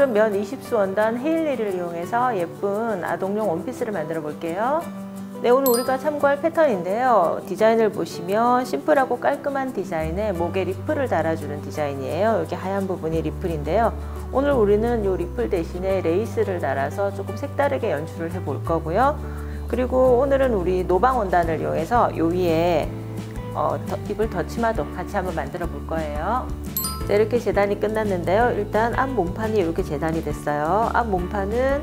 오늘은 면 20수 원단 헤일리를 이용해서 예쁜 아동용 원피스를 만들어 볼게요. 네, 오늘 우리가 참고할 패턴인데요. 디자인을 보시면 심플하고 깔끔한 디자인에 목에 리플을 달아주는 디자인이에요. 여기 하얀 부분이 리플인데요. 오늘 우리는 이 리플 대신에 레이스를 달아서 조금 색다르게 연출을 해 볼 거고요. 그리고 오늘은 우리 노방 원단을 이용해서 요 위에 입을 덧치마도 같이 한번 만들어 볼 거예요. 자, 이렇게 재단이 끝났는데요. 일단 앞 몸판이 이렇게 재단이 됐어요. 앞 몸판은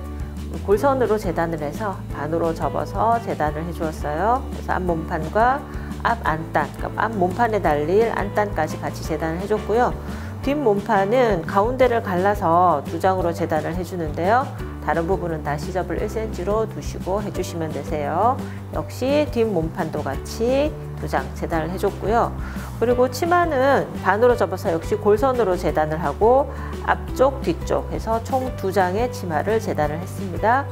골선으로 재단을 해서 반으로 접어서 재단을 해 주었어요. 그래서 앞 몸판과 앞 안단, 그러니까 앞 몸판에 달릴 안단까지 같이 재단을 해줬고요. 뒷 몸판은 가운데를 갈라서 두 장으로 재단을 해주는데요. 다른 부분은 다 시접을 1cm로 두시고 해주시면 되세요. 역시 뒷 몸판도 같이 두 장 재단을 해줬고요. 그리고 치마는 반으로 접어서 역시 골선으로 재단을 하고 앞쪽, 뒤쪽 해서 총 두 장의 치마를 재단을 했습니다.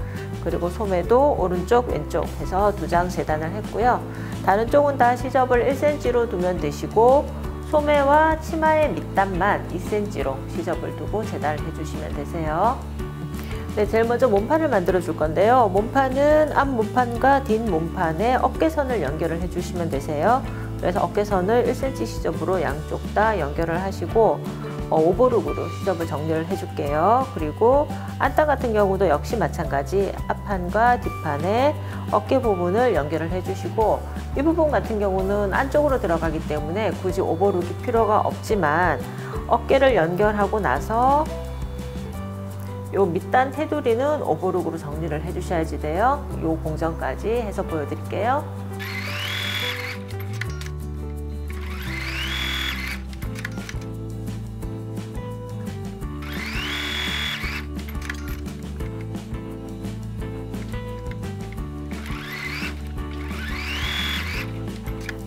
그리고 소매도 오른쪽, 왼쪽 해서 두 장 재단을 했고요. 다른 쪽은 다 시접을 1cm로 두면 되시고 소매와 치마의 밑단만 2cm로 시접을 두고 재단을 해주시면 되세요. 네, 제일 먼저 몸판을 만들어 줄 건데요. 몸판은 앞 몸판과 뒷 몸판에 어깨선을 연결을 해주시면 되세요. 그래서 어깨선을 1cm 시접으로 양쪽 다 연결을 하시고 오버룩으로 시접을 정리를 해줄게요. 그리고 안단 같은 경우도 역시 마찬가지 앞판과 뒷판에 어깨 부분을 연결을 해주시고 이 부분 같은 경우는 안쪽으로 들어가기 때문에 굳이 오버룩이 필요가 없지만 어깨를 연결하고 나서 요 밑단 테두리는 오버룩으로 정리를 해주셔야지 돼요. 요 공정까지 해서 보여드릴게요.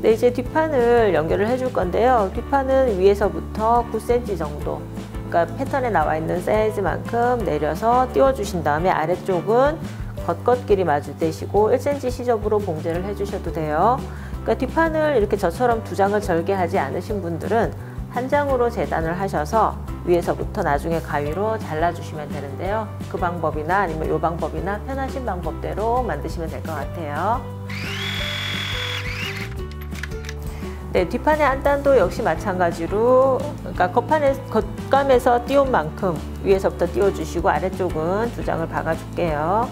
네, 이제 뒷판을 연결을 해줄 건데요. 뒷판은 위에서부터 9cm 정도, 그러니까 패턴에 나와 있는 사이즈만큼 내려서 띄워 주신 다음에 아래쪽은 겉겉끼리 마주대시고 1cm 시접으로 봉제를 해주셔도 돼요. 그러니까 뒷판을 이렇게 저처럼 두 장을 절개하지 않으신 분들은 한 장으로 재단을 하셔서 위에서부터 나중에 가위로 잘라주시면 되는데요. 그 방법이나 아니면 이 방법이나 편하신 방법대로 만드시면 될 것 같아요. 네, 뒷판의 안단도 역시 마찬가지로, 그러니까 겉감에서 띄운 만큼 위에서부터 띄워주시고 아래쪽은 두 장을 박아줄게요.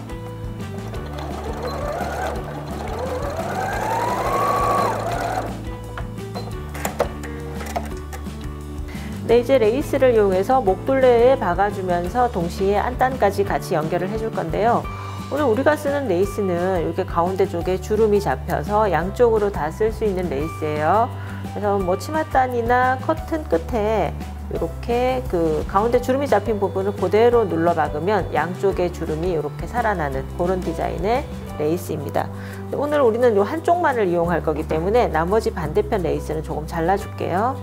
네, 이제 레이스를 이용해서 목둘레에 박아주면서 동시에 안단까지 같이 연결을 해줄 건데요. 오늘 우리가 쓰는 레이스는 이렇게 가운데 쪽에 주름이 잡혀서 양쪽으로 다 쓸 수 있는 레이스예요. 그래서 뭐 치맛단이나 커튼 끝에 이렇게 그 가운데 주름이 잡힌 부분을 그대로 눌러 박으면 양쪽의 주름이 이렇게 살아나는 그런 디자인의 레이스입니다. 오늘 우리는 이 한쪽만을 이용할 거기 때문에 나머지 반대편 레이스는 조금 잘라줄게요.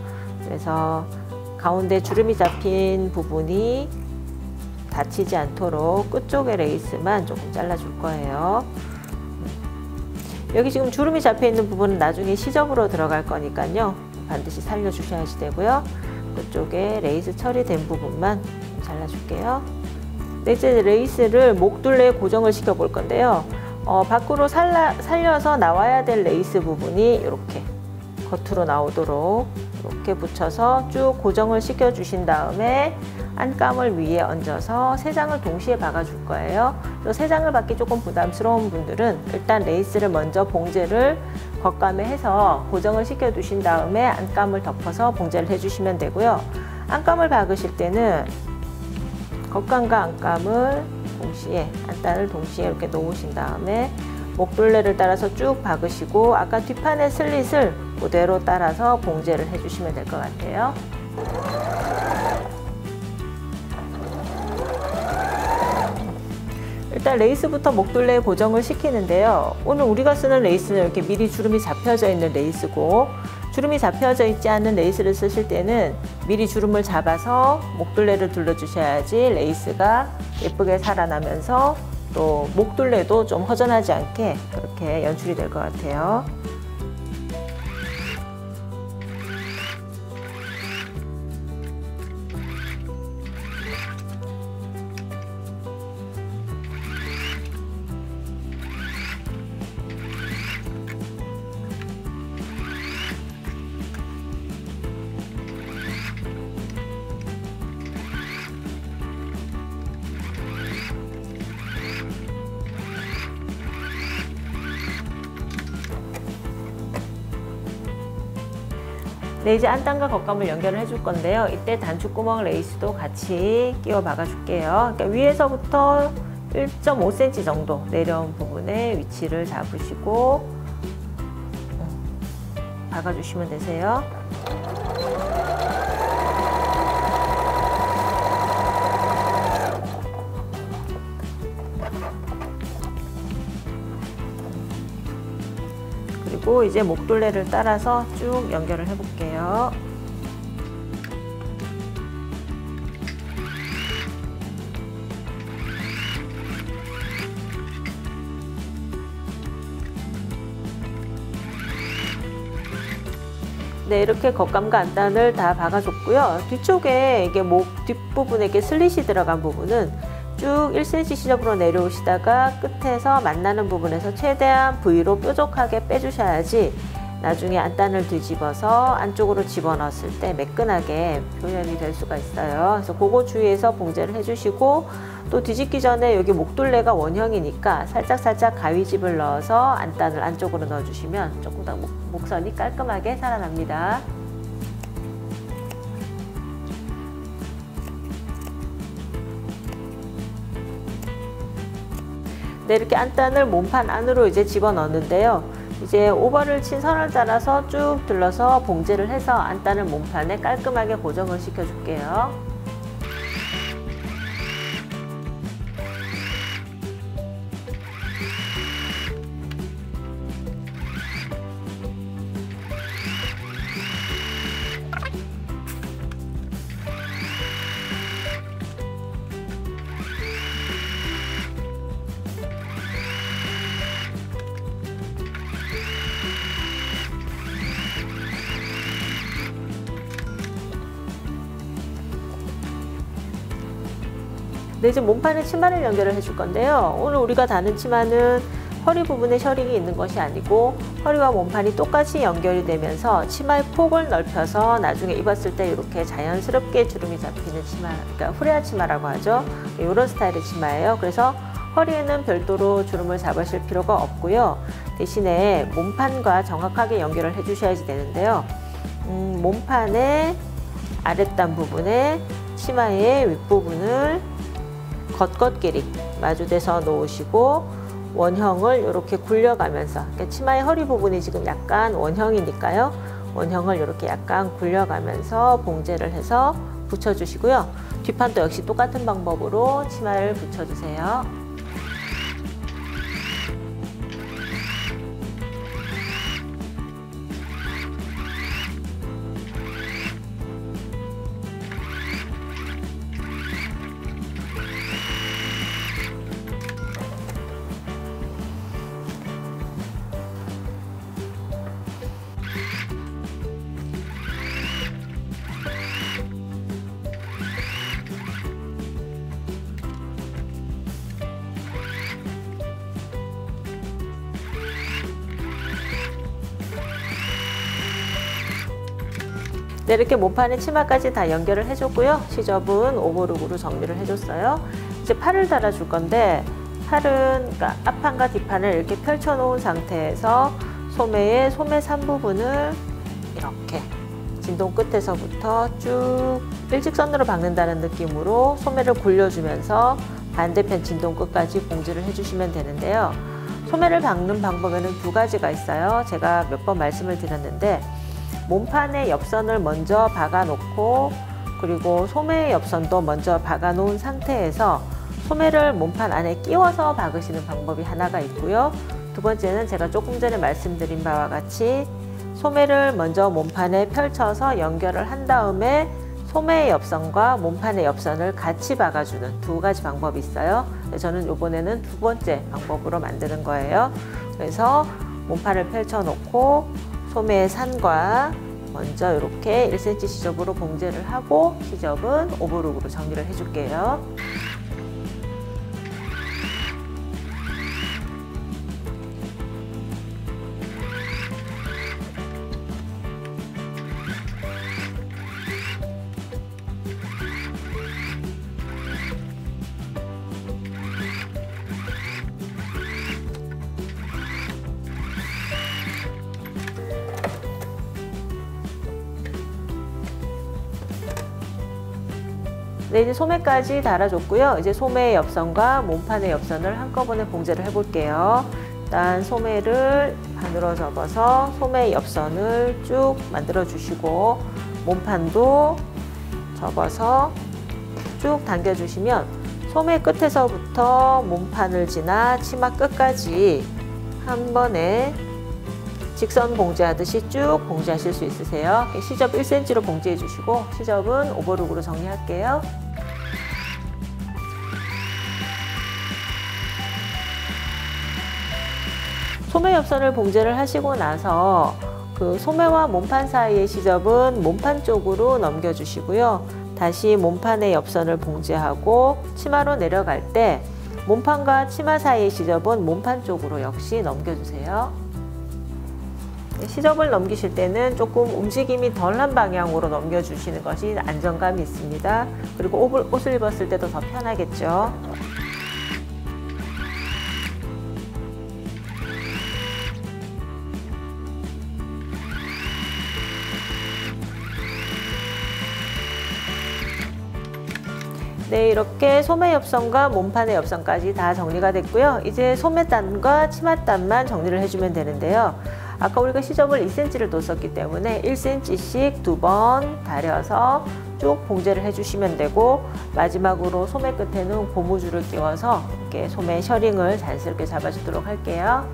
그래서 가운데 주름이 잡힌 부분이 다치지 않도록 끝쪽의 레이스만 조금 잘라줄 거예요. 여기 지금 주름이 잡혀 있는 부분은 나중에 시접으로 들어갈 거니까요. 반드시 살려주셔야지 되고요. 끝쪽에 레이스 처리된 부분만 잘라줄게요. 네, 이제 레이스를 목둘레에 고정을 시켜 볼 건데요. 밖으로 살려서 나와야 될 레이스 부분이 이렇게 겉으로 나오도록 이렇게 붙여서 쭉 고정을 시켜 주신 다음에 안감을 위에 얹어서 세 장을 동시에 박아줄 거예요. 세 장을 박기 조금 부담스러운 분들은 일단 레이스를 먼저 봉제를 겉감에 해서 고정을 시켜 두신 다음에 안감을 덮어서 봉제를 해주시면 되고요. 안감을 박으실 때는 겉감과 안감을 동시에, 안단을 동시에 이렇게 놓으신 다음에 목둘레를 따라서 쭉 박으시고 아까 뒷판의 슬릿을 그대로 따라서 봉제를 해주시면 될 것 같아요. 일단 레이스부터 목둘레에 고정을 시키는데요. 오늘 우리가 쓰는 레이스는 이렇게 미리 주름이 잡혀져 있는 레이스고, 주름이 잡혀져 있지 않은 레이스를 쓰실 때는 미리 주름을 잡아서 목둘레를 둘러주셔야지 레이스가 예쁘게 살아나면서 또 목둘레도 좀 허전하지 않게 그렇게 연출이 될 것 같아요. 네, 이제 안단과 겉감을 연결을 해줄 건데요. 이때 단추구멍 레이스도 같이 끼워 박아줄게요. 그러니까 위에서부터 1.5cm 정도 내려온 부분에 위치를 잡으시고 박아주시면 되세요. 그리고 이제 목둘레를 따라서 쭉 연결을 해 볼게요. 네, 이렇게 겉감과 안단을 다 박아줬고요. 뒤쪽에 이게 목 뒷부분에 이렇게 슬릿이 들어간 부분은 쭉 1cm 시접으로 내려오시다가 끝에서 만나는 부분에서 최대한 V로 뾰족하게 빼주셔야지 나중에 안단을 뒤집어서 안쪽으로 집어넣었을 때 매끈하게 표현이 될 수가 있어요. 그래서 그거 주의해서 봉제를 해주시고, 또 뒤집기 전에 여기 목둘레가 원형이니까 살짝살짝 가위집을 넣어서 안단을 안쪽으로 넣어주시면 조금 더 목선이 깔끔하게 살아납니다. 네, 이렇게 안단을 몸판 안으로 이제 집어넣는데요. 이제 오버를 친 선을 따라서 쭉 둘러서 봉제를 해서 안단을 몸판에 깔끔하게 고정을 시켜줄게요. 네, 이제 몸판에 치마를 연결을 해줄 건데요. 오늘 우리가 다는 치마는 허리 부분에 셔링이 있는 것이 아니고 허리와 몸판이 똑같이 연결이 되면서 치마의 폭을 넓혀서 나중에 입었을 때 이렇게 자연스럽게 주름이 잡히는 치마, 그러니까 후레아 치마라고 하죠. 이런 스타일의 치마예요. 그래서 허리에는 별도로 주름을 잡으실 필요가 없고요. 대신에 몸판과 정확하게 연결을 해 주셔야지 되는데요. 몸판의 아랫단 부분에 치마의 윗부분을 겉겉끼리 마주대서 놓으시고 원형을 이렇게 굴려가면서, 그러니까 치마의 허리 부분이 지금 약간 원형이니까요. 원형을 이렇게 약간 굴려가면서 봉제를 해서 붙여주시고요. 뒷판도 역시 똑같은 방법으로 치마를 붙여주세요. 네, 이렇게 몸판에 치마까지 다 연결을 해줬고요. 시접은 오버룩으로 정리를 해줬어요. 이제 팔을 달아줄 건데, 팔은 그러니까 앞판과 뒷판을 이렇게 펼쳐놓은 상태에서 소매의 소매 3부분을 이렇게 진동 끝에서부터 쭉 일직선으로 박는다는 느낌으로 소매를 굴려주면서 반대편 진동 끝까지 봉지를 해주시면 되는데요. 소매를 박는 방법에는 두 가지가 있어요. 제가 몇 번 말씀을 드렸는데, 몸판의 옆선을 먼저 박아 놓고 그리고 소매의 옆선도 먼저 박아 놓은 상태에서 소매를 몸판 안에 끼워서 박으시는 방법이 하나가 있고요. 두 번째는 제가 조금 전에 말씀드린 바와 같이 소매를 먼저 몸판에 펼쳐서 연결을 한 다음에 소매의 옆선과 몸판의 옆선을 같이 박아주는 두 가지 방법이 있어요. 저는 이번에는 두 번째 방법으로 만드는 거예요. 그래서 몸판을 펼쳐 놓고 소매의 산과 먼저 이렇게 1cm 시접으로 봉제를 하고 시접은 오버룩으로 정리를 해줄게요. 네, 이제 소매까지 달아줬고요. 이제 소매의 옆선과 몸판의 옆선을 한꺼번에 봉제를 해볼게요. 일단 소매를 반으로 접어서 소매 옆선을 쭉 만들어 주시고 몸판도 접어서 쭉 당겨 주시면 소매 끝에서부터 몸판을 지나 치마 끝까지 한 번에 직선 봉제하듯이 쭉 봉제하실 수 있으세요. 시접 1cm로 봉제해 주시고 시접은 오버룩으로 정리할게요. 소매 옆선을 봉제를 하시고 나서 그 소매와 몸판 사이의 시접은 몸판 쪽으로 넘겨 주시고요. 다시 몸판의 옆선을 봉제하고 치마로 내려갈 때 몸판과 치마 사이의 시접은 몸판 쪽으로 역시 넘겨 주세요. 시접을 넘기실 때는 조금 움직임이 덜한 방향으로 넘겨 주시는 것이 안정감이 있습니다. 그리고 옷을 입었을 때도 더 편하겠죠. 네, 이렇게 소매 옆선과 몸판의 옆선까지 다 정리가 됐고요. 이제 소매단과 치맛단만 정리를 해주면 되는데요. 아까 우리가 시접을 2cm를 뒀었기 때문에 1cm씩 2번 다려서 쭉 봉제를 해주시면 되고, 마지막으로 소매 끝에는 고무줄을 끼워서 이렇게 소매 셔링을 자연스럽게 잡아주도록 할게요.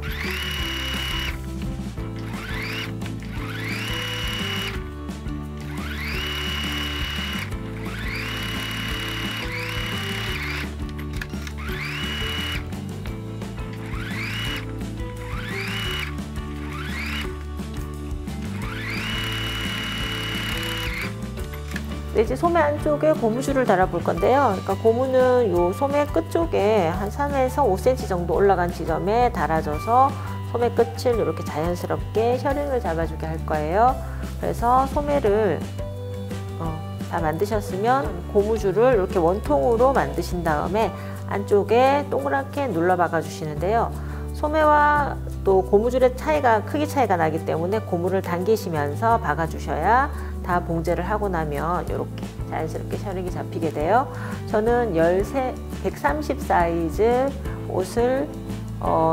네, 이제 소매 안쪽에 고무줄을 달아 볼 건데요. 그러니까 고무는 요 소매 끝 쪽에 한 3에서 5cm 정도 올라간 지점에 달아줘서 소매 끝을 이렇게 자연스럽게 셔링을 잡아주게 할 거예요. 그래서 소매를 다 만드셨으면 고무줄을 이렇게 원통으로 만드신 다음에 안쪽에 동그랗게 눌러 박아 주시는데요. 소매와 또 고무줄의 크기 차이가 나기 때문에 고무를 당기시면서 박아 주셔야 다 봉제를 하고 나면 이렇게 자연스럽게 셔링이 잡히게 돼요. 저는 130 사이즈 옷을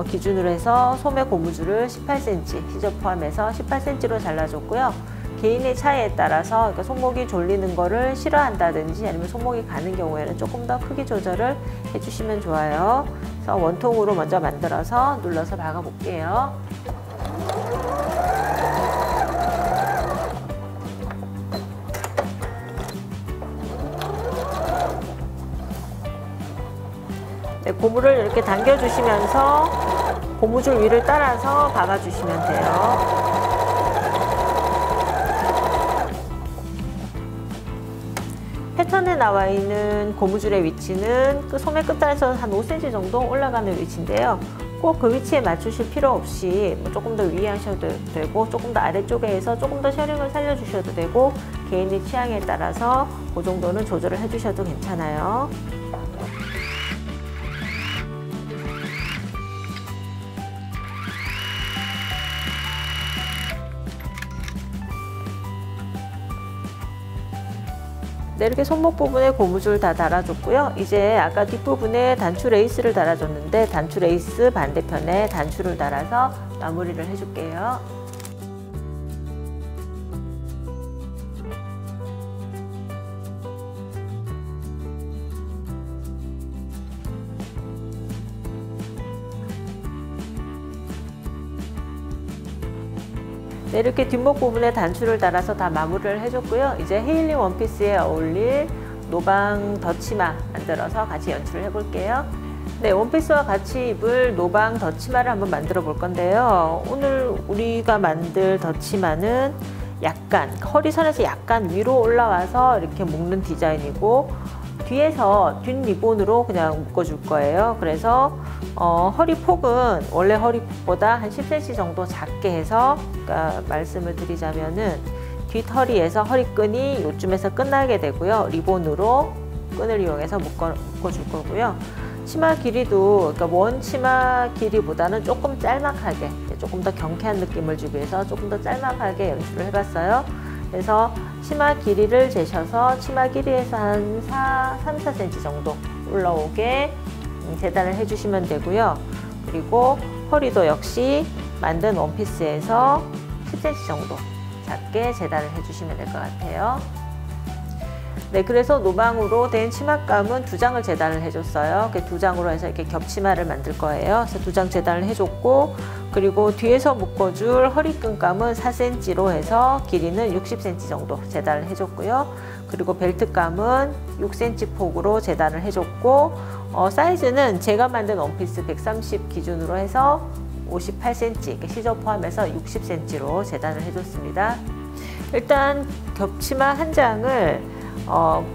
기준으로 해서 소매 고무줄을 18cm, 시접 포함해서 18cm로 잘라줬고요. 개인의 차이에 따라서 그러니까 손목이 졸리는 거를 싫어한다든지 아니면 손목이 가는 경우에는 조금 더 크기 조절을 해주시면 좋아요. 그래서 원통으로 먼저 만들어서 눌러서 박아 볼게요. 네, 고무를 이렇게 당겨주시면서 고무줄 위를 따라서 박아주시면 돼요. 패턴에 나와 있는 고무줄의 위치는 그 소매 끝단에서 한 5cm 정도 올라가는 위치인데요. 꼭 그 위치에 맞추실 필요 없이 조금 더 위에 하셔도 되고 조금 더 아래쪽에 해서 조금 더 셔링을 살려주셔도 되고 개인의 취향에 따라서 그 정도는 조절을 해주셔도 괜찮아요. 네, 이렇게 손목 부분에 고무줄 다 달아줬고요. 이제 아까 뒷부분에 단추 레이스를 달아줬는데 단추 레이스 반대편에 단추를 달아서 마무리를 해줄게요. 네, 이렇게 뒷목 부분에 단추를 달아서 다 마무리를 해줬고요. 이제 헤일링 원피스에 어울릴 노방 덧치마 만들어서 같이 연출을 해볼게요. 네, 원피스와 같이 입을 노방 덧치마를 한번 만들어 볼 건데요. 오늘 우리가 만들 덧치마는 약간 허리선에서 약간 위로 올라와서 이렇게 묶는 디자인이고 뒤에서 뒷 리본으로 그냥 묶어줄 거예요. 그래서 허리 폭은 원래 허리폭보다 한 10cm 정도 작게 해서, 그러니까 말씀을 드리자면은 뒷허리에서 허리끈이 요쯤에서 끝나게 되고요. 리본으로 끈을 이용해서 묶어줄 거고요. 치마 길이도 그러니까 원 치마 길이보다는 조금 짤막하게, 조금 더 경쾌한 느낌을 주기 위해서 조금 더 짤막하게 연출을 해봤어요. 그래서 치마 길이를 재셔서 치마 길이에서 한 3-4cm 정도 올라오게 재단을 해주시면 되고요. 그리고 허리도 역시 만든 원피스에서 10cm 정도 작게 재단을 해주시면 될 것 같아요. 네, 그래서 노방으로 된 치마감은 2장을 재단을 해줬어요. 2장으로 해서 이렇게 겹치마를 만들 거예요. 그래서 2장 재단을 해줬고, 그리고 뒤에서 묶어줄 허리끈감은 4cm로 해서 길이는 60cm 정도 재단을 해줬고요. 그리고 벨트감은 6cm 폭으로 재단을 해줬고, 사이즈는 제가 만든 원피스 130 기준으로 해서 58cm, 시저 포함해서 60cm로 재단을 해줬습니다. 일단 겹치마 한 장을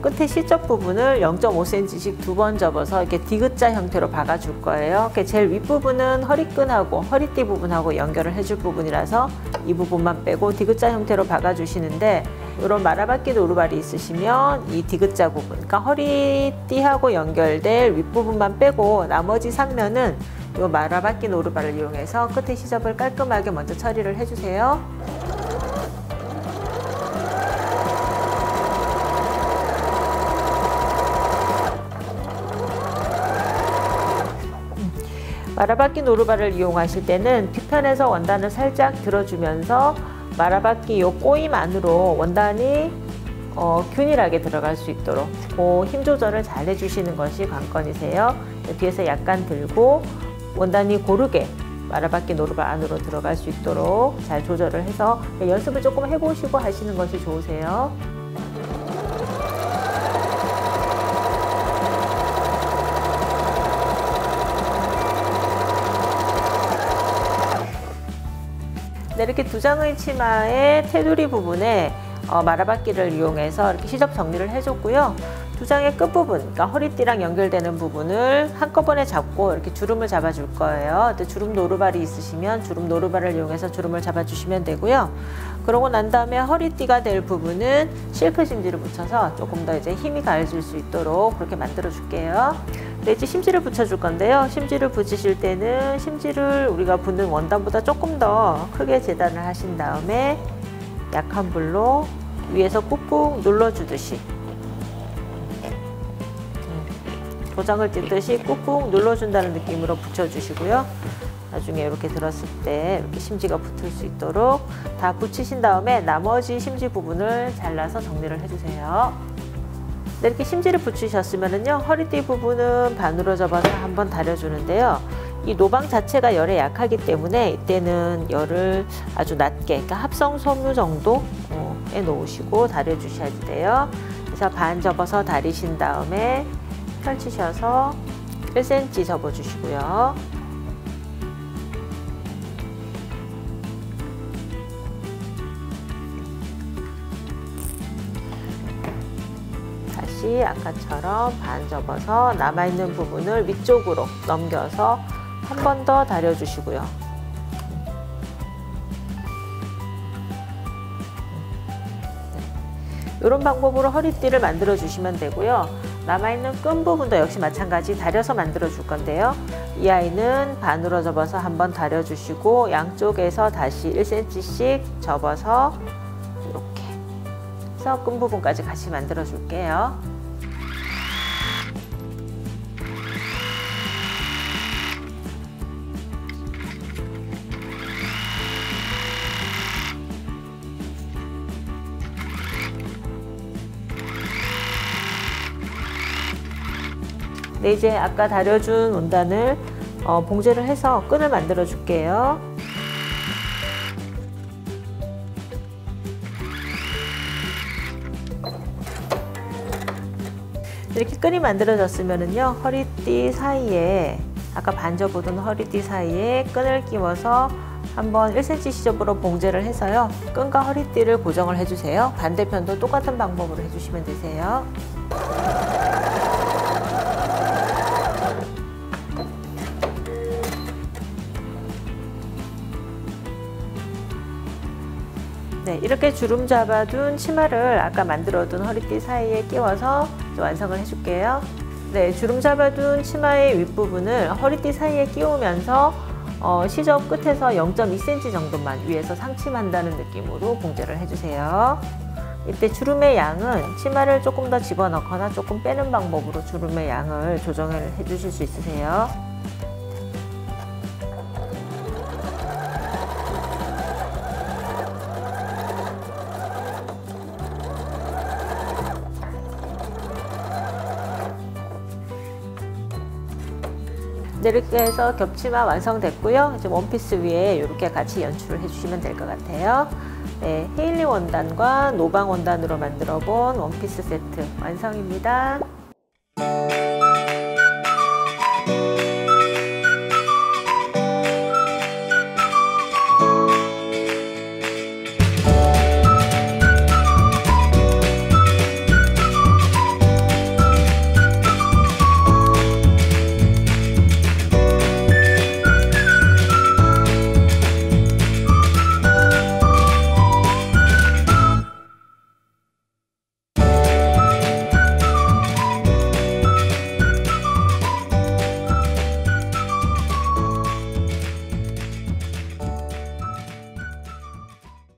끝에 시접 부분을 0.5cm씩 2번 접어서 이렇게 디귿자 형태로 박아줄 거예요. 제일 윗부분은 허리끈하고 허리띠 부분하고 연결을 해줄 부분이라서 이 부분만 빼고 디귿자 형태로 박아주시는데, 이런 마라바퀴 노루발이 있으시면 이 디귿자 부분, 그러니까 허리띠하고 연결될 윗부분만 빼고 나머지 3면은 이 마라바퀴 노루발을 이용해서 끝에 시접을 깔끔하게 먼저 처리를 해주세요. 마라바퀴 노루발을 이용하실 때는 뒤편에서 원단을 살짝 들어주면서 마라바퀴 요 꼬임 안으로 원단이 균일하게 들어갈 수 있도록 그 힘 조절을 잘 해주시는 것이 관건이세요. 뒤에서 약간 들고 원단이 고르게 마라바퀴 노루발 안으로 들어갈 수 있도록 잘 조절을 해서 연습을 조금 해보시고 하시는 것이 좋으세요. 네, 이렇게 2장의 치마의 테두리 부분에 마라바퀴를 이용해서 이렇게 시접 정리를 해줬고요. 2장의 끝부분, 그러니까 허리띠랑 연결되는 부분을 한꺼번에 잡고 이렇게 주름을 잡아줄 거예요. 주름 노루발이 있으시면 주름 노루발을 이용해서 주름을 잡아주시면 되고요. 그러고 난 다음에 허리띠가 될 부분은 실크 심지를 붙여서 조금 더 이제 힘이 가해질 수 있도록 그렇게 만들어 줄게요. 네, 이제 심지를 붙여줄 건데요. 심지를 붙이실 때는 심지를 우리가 붙는 원단보다 조금 더 크게 재단을 하신 다음에 약한 불로 위에서 꾹꾹 눌러주듯이 도장을 찢듯이 꾹꾹 눌러준다는 느낌으로 붙여주시고요. 나중에 이렇게 들었을 때 이렇게 심지가 붙을 수 있도록 다 붙이신 다음에 나머지 심지 부분을 잘라서 정리를 해주세요. 네, 이렇게 심지를 붙이셨으면요, 허리띠 부분은 반으로 접어서 한번 다려주는데요. 이 노방 자체가 열에 약하기 때문에 이때는 열을 아주 낮게, 그러니까 합성 섬유 정도에 놓으시고 다려주셔야 돼요. 그래서 반 접어서 다리신 다음에 펼치셔서 1cm 접어주시고요. 다시 아까처럼 반 접어서 남아있는 부분을 위쪽으로 넘겨서 한 번 더 다려주시고요. 이런 방법으로 허리띠를 만들어 주시면 되고요. 남아있는 끈 부분도 역시 마찬가지 다려서 만들어 줄 건데요. 이 아이는 반으로 접어서 한번 다려 주시고 양쪽에서 다시 1cm씩 접어서 이렇게 해서 끈 부분까지 같이 만들어 줄게요. 네, 이제 아까 다려준 원단을 봉제를 해서 끈을 만들어 줄게요. 이렇게 끈이 만들어졌으면은요, 허리띠 사이에 아까 반접보던 허리띠 사이에 끈을 끼워서 한번 1cm 시접으로 봉제를 해서요, 끈과 허리띠를 고정을 해주세요. 반대편도 똑같은 방법으로 해주시면 되세요. 네, 이렇게 주름 잡아둔 치마를 아까 만들어둔 허리띠 사이에 끼워서 완성을 해줄게요. 네, 주름 잡아둔 치마의 윗부분을 허리띠 사이에 끼우면서 시접 끝에서 0.2cm 정도만 위에서 상침한다는 느낌으로 봉제를 해주세요. 이때 주름의 양은 치마를 조금 더 집어넣거나 조금 빼는 방법으로 주름의 양을 조정을 해 주실 수 있으세요. 네, 이렇게 해서 겹치마 완성됐고요. 이제 원피스 위에 이렇게 같이 연출을 해주시면 될 것 같아요. 네, 헤일리 원단과 노방 원단으로 만들어 본 원피스 세트 완성입니다.